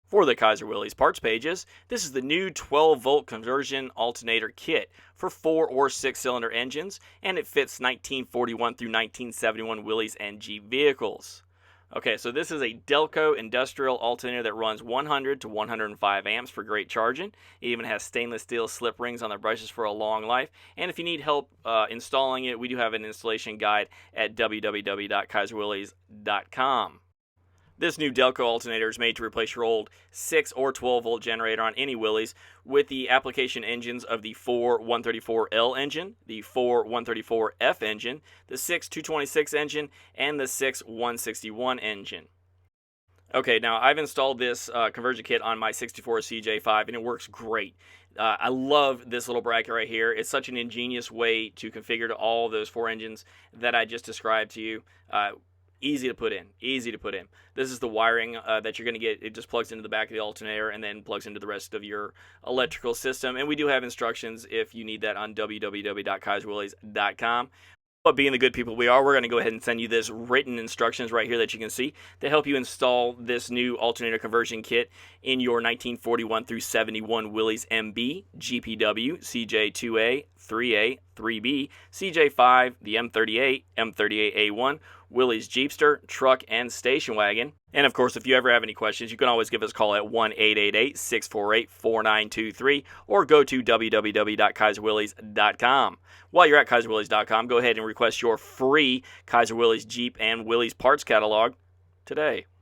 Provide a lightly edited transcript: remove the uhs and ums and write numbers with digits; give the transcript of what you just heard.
For the Kaiser Willys parts pages, this is the new 12-volt conversion alternator kit for 4 or 6-cylinder engines, and it fits 1941 through 1971 Willys and Jeep vehicles. Okay, so this is a Delco industrial alternator that runs 100 to 105 amps for great charging. It even has stainless steel slip rings on the brushes for a long life. And if you need help installing it, we do have an installation guide at www.kaiserwillys.com. This new Delco alternator is made to replace your old 6 or 12 volt generator on any Willys with the application engines of the 4 134L engine, the 4 134F engine, the 6 226 engine, and the 6 161 engine. Okay, now I've installed this conversion kit on my 64 CJ5 and it works great. I love this little bracket right here. It's such an ingenious way to configure to all those 4 engines that I just described to you. Easy to put in. This is the wiring that you're going to get. It just plugs into the back of the alternator and then plugs into the rest of your electrical system. And we do have instructions if you need that on www.kaiserwillys.com. But being the good people we are, we're going to go ahead and send you this written instructions right here that you can see to help you install this new alternator conversion kit in your 1941 through 71 Willys MB, GPW, CJ2A, 3A, 3B, CJ5, the M38, M38A1, Willys Jeepster, truck, and station wagon. And of course, if you ever have any questions, you can always give us a call at 1-888-648-4923 or go to www.kaiserwillys.com. While you're at kaiserwillys.com, go ahead and request your free Kaiser Willys Jeep and Willys parts catalog today.